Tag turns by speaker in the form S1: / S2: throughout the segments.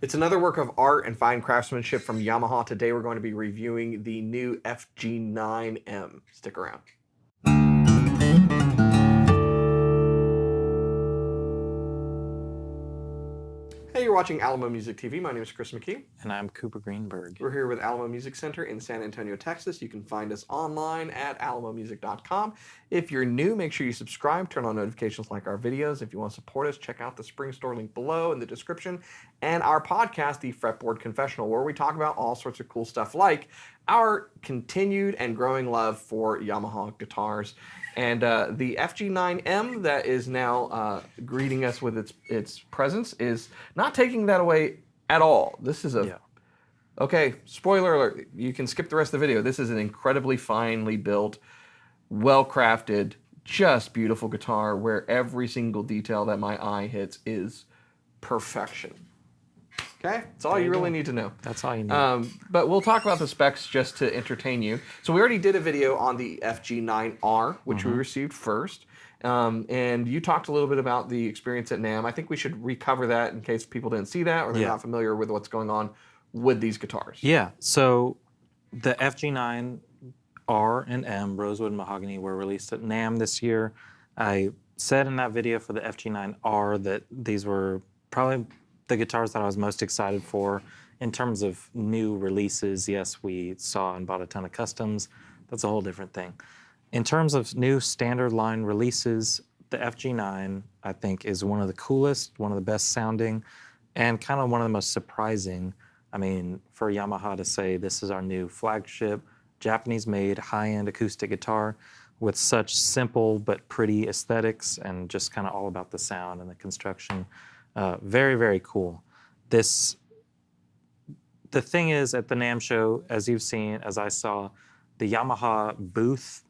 S1: It's another work of art and fine craftsmanship from Yamaha. Today we're going to be reviewing the new FG9M. Stick around. Hey, you're watching Alamo Music TV. My name is Chris McKee.
S2: And I'm Cooper Greenberg.
S1: We're here with Alamo Music Center in San Antonio, Texas. You can find us online at alamomusic.com. If you're new, make sure you subscribe, turn on notifications, like our videos. If you want to support us, check out the Spring Store link below in the description. And our podcast, the Fretboard Confessional, where we talk about all sorts of cool stuff like our continued and growing love for Yamaha guitars. And the FG9M that is now greeting us with its presence is not taking that away at all. This is a... Okay, spoiler alert. You can skip the rest of the video. This is an incredibly finely built, well-crafted, just beautiful guitar where every single detail that my eye hits is perfection. Okay? That's all you really need to know.
S2: That's all you need.
S1: But we'll talk about the specs just to entertain you. So we already did a video on the FG9R, which we received first. And you talked a little bit about the experience at NAMM. I think we should recover that in case people didn't see that or they're not familiar with what's going on with these guitars.
S2: Yeah, so the FG9R and M, Rosewood and Mahogany, were released at NAMM this year. I said in that video for the FG9R that these were probably the guitars that I was most excited for in terms of new releases. Yes, we saw and bought a ton of customs. That's a whole different thing. In terms of new standard line releases, the FG9, I think, is one of the coolest, one of the best sounding, and kind of one of the most surprising. I mean, for Yamaha to say this is our new flagship, Japanese-made, high-end acoustic guitar with such simple but pretty aesthetics and just kind of all about the sound and the construction. Very, very cool. The thing is, at the NAMM show, as you've seen, as I saw, the Yamaha booth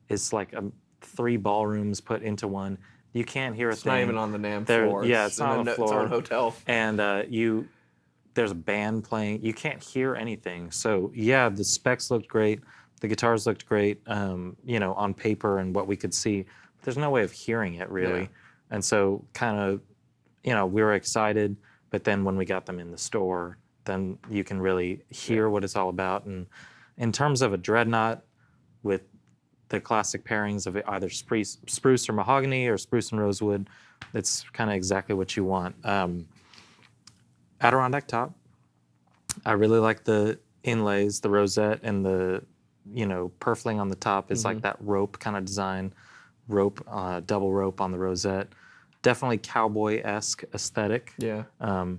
S2: is like 3 ballrooms put into one. You can't hear a thing.
S1: It's not even on the NAMM floor.
S2: Yeah, it's not on the floor.
S1: It's on a hotel.
S2: And there's a band playing. You can't hear anything. So yeah, the specs looked great. The guitars looked great, you know, on paper and what we could see. But there's no way of hearing it, really. Yeah. And so kind of, you know, we were excited, but then when we got them in the store, then you can really hear what it's all about. And in terms of a dreadnought with the classic pairings of either spruce or mahogany or spruce and rosewood, it's kind of exactly what you want. Adirondack top. I really like the inlays, the rosette and the, you know, purfling on the top is like that rope kind of design, double rope on the rosette. Definitely cowboy-esque aesthetic.
S1: Yeah.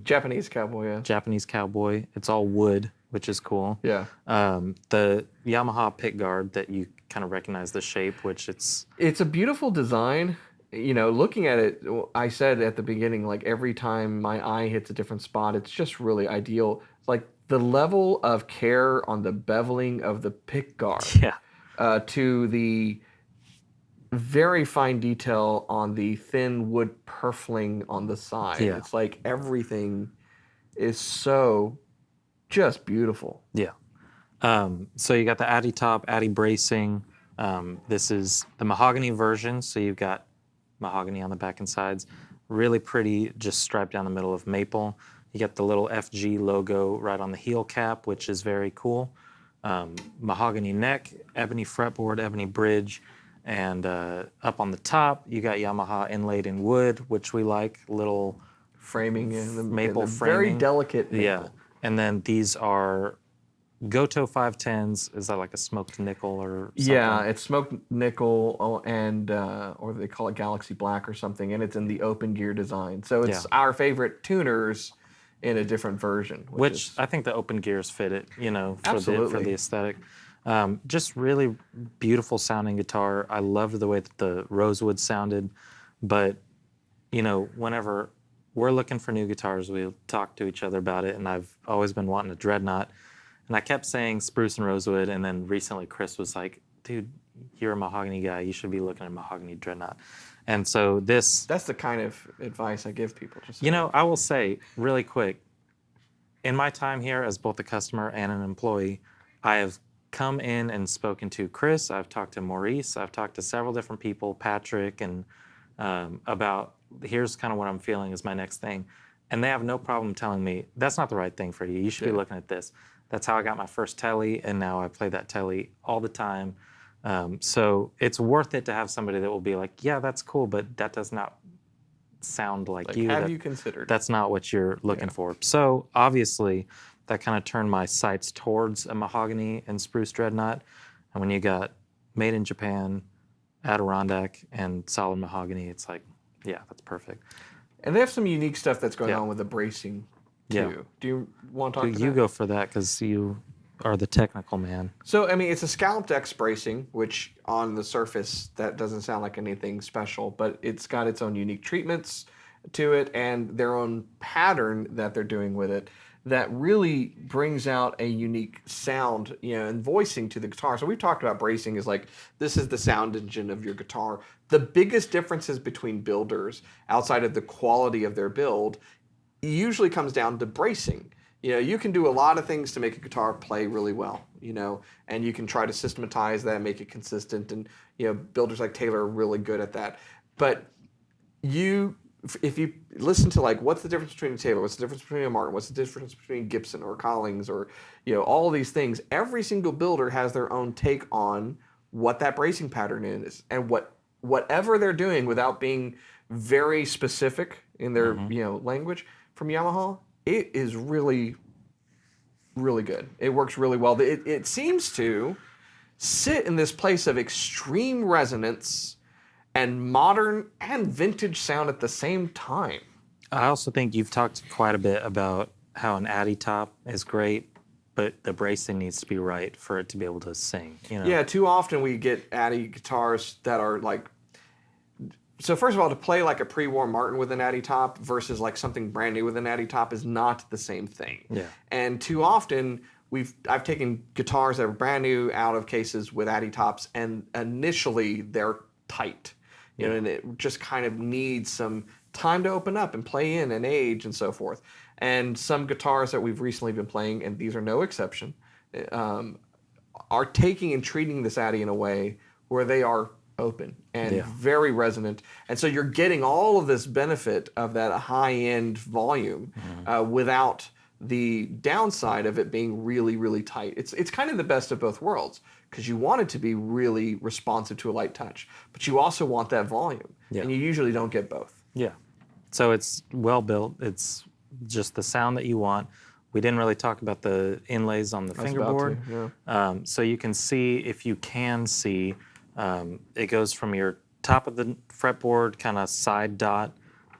S1: Japanese cowboy, yeah.
S2: Japanese cowboy. It's all wood, which is cool.
S1: Yeah.
S2: The Yamaha pickguard that you kind of recognize the shape, which it's
S1: a beautiful design. You know, looking at it, I said at the beginning, like every time my eye hits a different spot, it's just really ideal. Like the level of care on the beveling of the pickguard to the very fine detail on the thin wood purfling on the side. Yeah. It's like everything is so just beautiful.
S2: Yeah. So you got the Addy top, Addy bracing. This is the mahogany version. So you've got mahogany on the back and sides. Really pretty, just striped down the middle of maple. You get the little FG logo right on the heel cap, which is very cool. Mahogany neck, ebony fretboard, ebony bridge. And up on the top, you got Yamaha inlaid in wood, which we like, little
S1: framing in the
S2: maple framing.
S1: Very delicate maple.
S2: Yeah. And then these are Goto 510s. Is that like a smoked nickel or something?
S1: Yeah, it's smoked nickel and or they call it Galaxy Black or something, and it's in the open gear design. So it's our favorite tuners in a different version.
S2: Which I think the open gears fit it, you know, for the aesthetic. Just really beautiful sounding guitar. I loved the way that the rosewood sounded, but you know, whenever we're looking for new guitars, we talk to each other about it, and I've always been wanting a dreadnought, and I kept saying spruce and rosewood, and then recently Chris was like, dude, you're a mahogany guy, you should be looking at mahogany dreadnought. And so that's
S1: the kind of advice I give people.
S2: You know, I will say really quick, in my time here as both a customer and an employee, I have come in and spoken to Chris, I've talked to Maurice, I've talked to several different people, Patrick, and about here's kind of what I'm feeling is my next thing. and they have no problem telling me that's not the right thing for you. You should be looking at this. That's how I got my first telly, and now I play that telly all the time. So it's worth it to have somebody that will be like, yeah, that's cool, but that does not sound like you.
S1: Have you considered?
S2: That's not what you're looking for. So obviously, that kind of turned my sights towards a mahogany and spruce dreadnought. And when you got made in Japan, Adirondack, and solid mahogany, it's like, yeah, that's perfect.
S1: And they have some unique stuff that's going on with the bracing too.
S2: Yeah.
S1: Do you want to talk about
S2: You
S1: that?
S2: go for that because you are the technical man.
S1: So, I mean, it's a scalloped X bracing, which on the surface, that doesn't sound like anything special, but it's got its own unique treatments to it and their own pattern that they're doing with it that really brings out a unique sound, and voicing to the guitar. So we've talked about bracing as like, this is the sound engine of your guitar. The biggest differences between builders outside of the quality of their build usually comes down to bracing. You can do a lot of things to make a guitar play really well, and you can try to systematize that, make it consistent, and builders like Taylor are really good at that. But if you listen to like, what's the difference between a Taylor, what's the difference between a Martin, what's the difference between Gibson or Collings, or all these things, every single builder has their own take on what that bracing pattern is, and whatever they're doing without being very specific in their language from Yamaha. It is really, really good. It works really well. It seems to sit in this place of extreme resonance and modern and vintage sound at the same time.
S2: I also think you've talked quite a bit about how an Addy top is great, but the bracing needs to be right for it to be able to sing.
S1: Yeah, too often we get Addy guitars that are like, so first of all, to play like a pre-war Martin with an Addy top versus like something brand new with an Addy top is not the same thing.
S2: Yeah.
S1: And too often I've taken guitars that are brand new out of cases with Addy tops, and initially they're tight, and it just kind of needs some time to open up and play in and age and so forth. And some guitars that we've recently been playing, and these are no exception, are taking and treating this Addy in a way where they are open and very resonant, and so you're getting all of this benefit of that high-end volume without the downside of it being really, really tight. It's kind of the best of both worlds, because you want it to be really responsive to a light touch, but you also want that volume, and you usually don't get both.
S2: Yeah, so it's well built. It's just the sound that you want. We didn't really talk about the inlays on the fingerboard. So you can see, if you can see, it goes from your top of the fretboard kind of side dot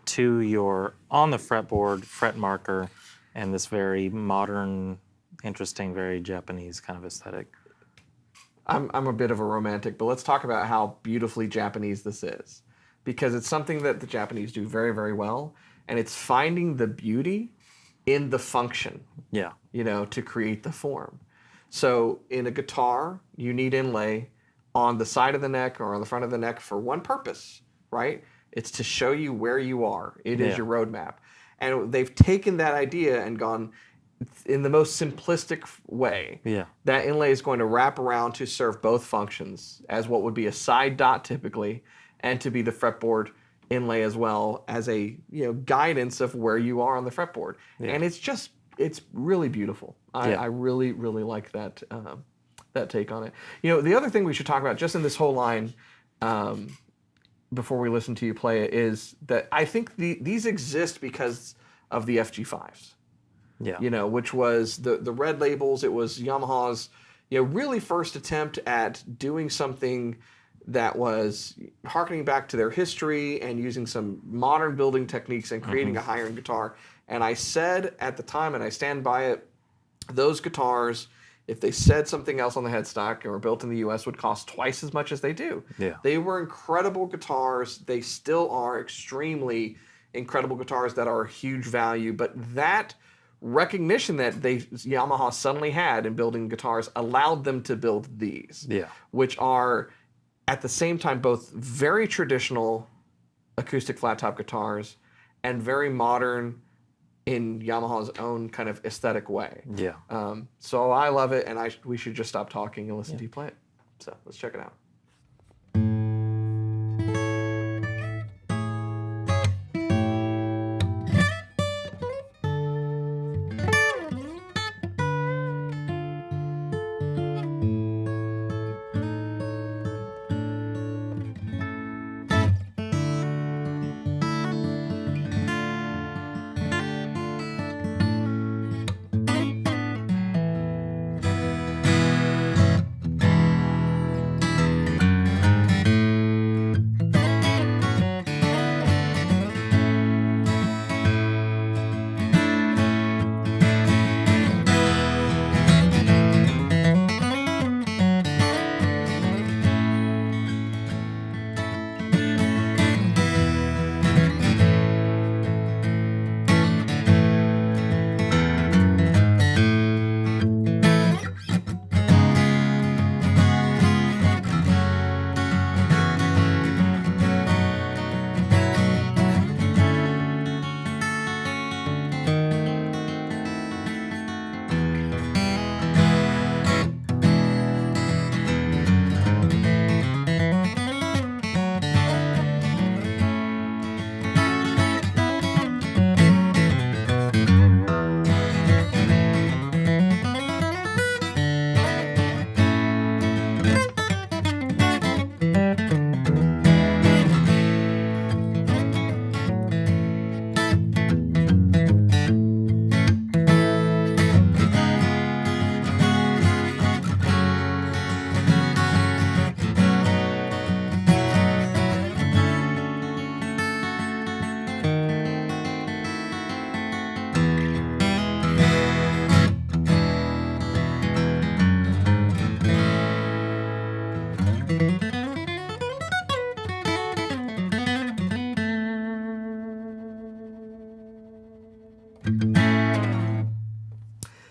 S2: to your on the fretboard fret marker, and this very modern, interesting, very Japanese kind of aesthetic.
S1: I'm a bit of a romantic, but let's talk about how beautifully Japanese this is, because it's something that the Japanese do very, very well, and it's finding the beauty in the function.
S2: Yeah.
S1: To create the form. So in a guitar, you need inlay on the side of the neck or on the front of the neck for one purpose, right? It's to show you where you are. It is your roadmap. And they've taken that idea and gone in the most simplistic way.
S2: Yeah.
S1: That inlay is going to wrap around to serve both functions, as what would be a side dot typically, and to be the fretboard inlay as well, as a guidance of where you are on the fretboard. Yeah. And it's really beautiful. I really, really like that that take on it. The other thing we should talk about just in this whole line, before we listen to you play it, is that I think these exist because of the FG5s. Yeah. Which was the red labels. It was Yamaha's really first attempt at doing something that was harkening back to their history and using some modern building techniques and creating a higher-end guitar. And I said at the time, and I stand by it, those guitars, if they said something else on the headstock or built in the U.S., would cost twice as much as they do. Yeah. They were incredible guitars. They still are extremely incredible guitars that are a huge value. But that recognition that Yamaha suddenly had in building guitars allowed them to build these, which are at the same time both very traditional acoustic flat top guitars and very modern in Yamaha's own kind of aesthetic way. Yeah. So I love it, and we should just stop talking and listen to you play it. So let's check it out.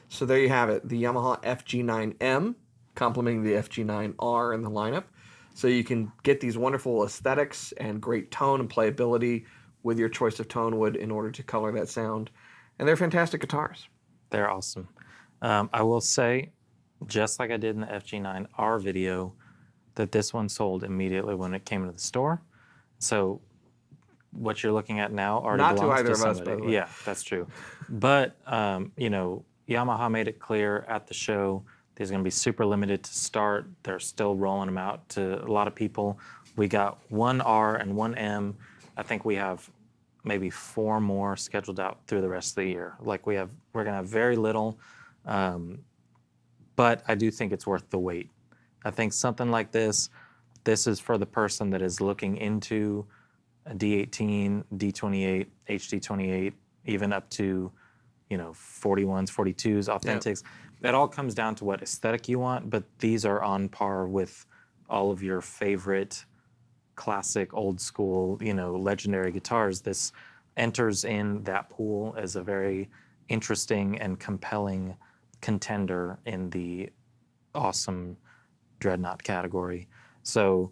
S1: So there you have it, the Yamaha FG9M, complementing the FG9R in the lineup. So you can get these wonderful aesthetics and great tone and playability with your choice of tone wood in order to color that sound. And they're fantastic guitars.
S2: They're awesome. I will say, just like I did in the FG9R video, that this one sold immediately when it came into the store. So what you're looking at now already
S1: Not to
S2: belongs
S1: either
S2: to
S1: of us,
S2: somebody.
S1: by the way.
S2: Yeah, that's true. But you know, Yamaha made it clear at the show these are going to be super limited to start. They're still rolling them out to a lot of people. We got one R and one M. I think we have maybe 4 more scheduled out through the rest of the year. Like we're going to have very little, but I do think it's worth the wait. I think something like this is for the person that is looking into a D18, D28, HD28, even up to, 41s, 42s, authentics. It all comes down to what aesthetic you want, but these are on par with all of your favorite classic, old school, legendary guitars. This enters in that pool as a very interesting and compelling contender in the awesome dreadnought category. So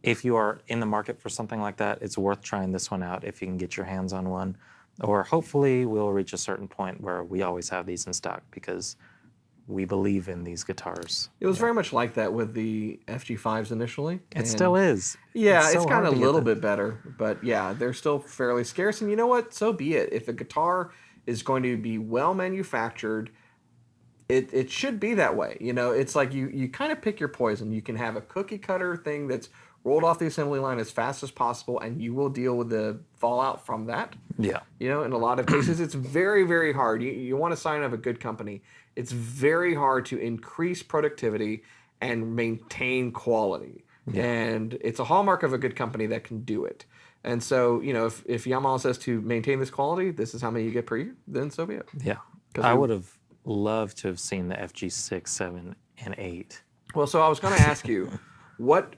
S2: if you are in the market for something like that, it's worth trying this one out if you can get your hands on one. Or hopefully we'll reach a certain point where we always have these in stock because we believe in these guitars.
S1: It was very much like that with the FG5s initially.
S2: It still is.
S1: Yeah, it's
S2: so
S1: gotten
S2: hard
S1: a
S2: to get
S1: little
S2: them.
S1: bit better, but yeah, they're still fairly scarce. And you know what? So be it. If a guitar is going to be well manufactured, it should be that way. It's like you kind of pick your poison. You can have a cookie cutter thing that's rolled off the assembly line as fast as possible, and you will deal with the fallout from that.
S2: Yeah.
S1: In a lot of cases, it's very, very hard. You want to sign up a good company. It's very hard to increase productivity and maintain quality.
S2: Yeah.
S1: And it's a hallmark of a good company that can do it. And so, if Yamaha says to maintain this quality, this is how many you get per year, then so be it.
S2: Yeah. I would have loved to have seen the FG6, 7, and 8.
S1: Well, so I was going to ask you, what,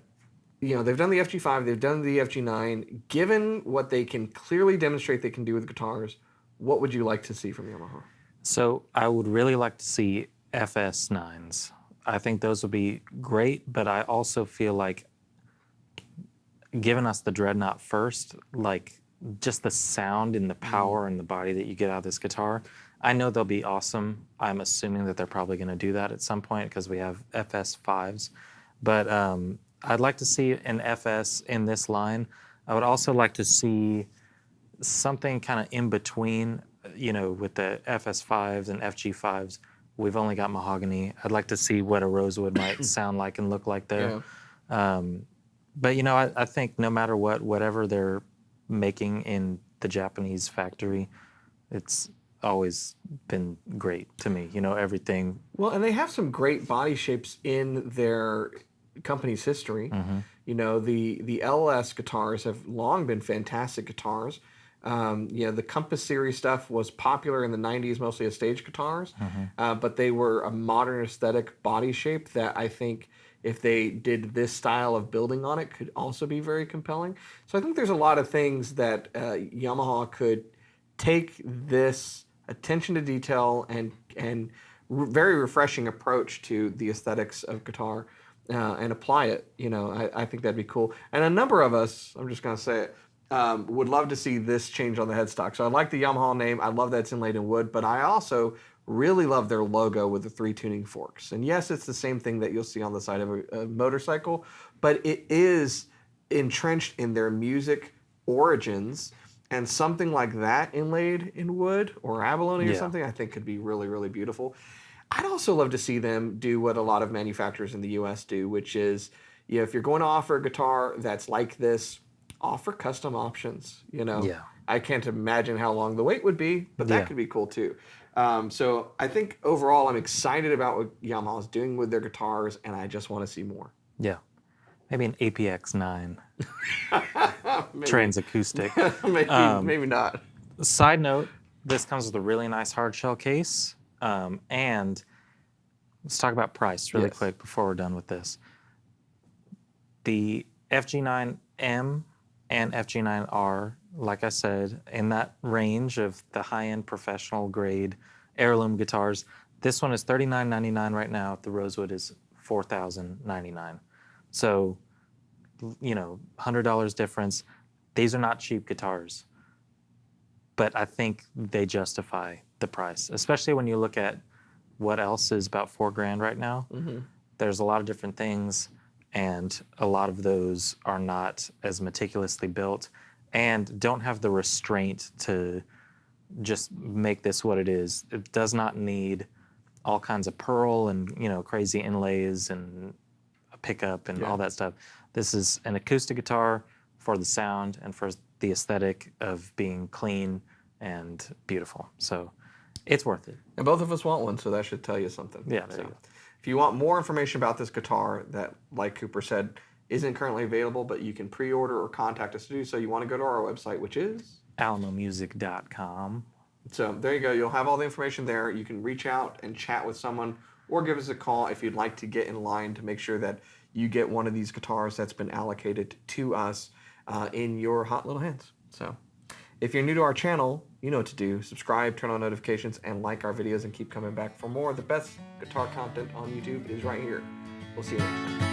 S1: they've done the FG5, they've done the FG9. Given what they can clearly demonstrate they can do with guitars, what would you like to see from Yamaha?
S2: So I would really like to see FS9s. I think those would be great, but I also feel like giving us the dreadnought first, like just the sound and the power and the body that you get out of this guitar, I know they'll be awesome. I'm assuming that they're probably going to do that at some point because we have FS5s. But I'd like to see an FS in this line. I would also like to see something kind of in between, with the FS5s and FG5s. We've only got mahogany. I'd like to see what a rosewood might sound like and look like there.
S1: Yeah.
S2: But, I think no matter whatever they're making in the Japanese factory, it's always been great to me. Everything.
S1: Well, and they have some great body shapes in their company's history. The LS guitars have long been fantastic guitars. The Compass series stuff was popular in the 90s, mostly as stage guitars, but they were a modern aesthetic body shape that I think if they did this style of building on it could also be very compelling. So I think there's a lot of things that Yamaha could take this attention to detail and very refreshing approach to the aesthetics of guitar and apply it. I think that'd be cool. And a number of us, I'm just going to say it, would love to see this change on the headstock. So I like the Yamaha name. I love that it's inlaid in wood, but I also really love their logo with the 3 tuning forks. And yes, it's the same thing that you'll see on the side of a motorcycle, but it is entrenched in their music origins, and something like that inlaid in wood or abalone or something I think could be really, really beautiful. I'd also love to see them do what a lot of manufacturers in the US do, which is, if you're going to offer a guitar that's like this, offer custom options. I can't imagine how long the wait would be, but that could be cool too. So I think overall I'm excited about what Yamaha's doing with their guitars, and I just want to see more.
S2: Yeah. Maybe an APX9 trans acoustic.
S1: maybe not.
S2: Side note, this comes with a really nice hard shell case. And let's talk about price really quick before we're done with this. The FG9M and FG9R, like I said, in that range of the high-end professional grade heirloom guitars, This one is $39.99 right now. The Rosewood is $4,099. So, $100 difference. These are not cheap guitars, but I think they justify the price, especially when you look at what else is about $4,000 right now.
S1: Mm-hmm.
S2: There's a lot of different things, and a lot of those are not as meticulously built and don't have the restraint to just make this what it is. It does not need all kinds of pearl and crazy inlays and a pickup and all that stuff. This is an acoustic guitar for the sound and for the aesthetic of being clean and beautiful. So it's worth it.
S1: And both of us want one, so that should tell you something.
S2: Yeah, there you go.
S1: If you want more information about this guitar that, like Cooper said, isn't currently available, but you can pre-order or contact us to do so, you want to go to our website, which is
S2: alamomusic.com.
S1: So there you go. You'll have all the information there. You can reach out and chat with someone or give us a call if you'd like to get in line to make sure that you get one of these guitars that's been allocated to us in your hot little hands. So if you're new to our channel, you know what to do. Subscribe, turn on notifications, and like our videos and keep coming back for more. The best guitar content on YouTube is right here. We'll see you next time.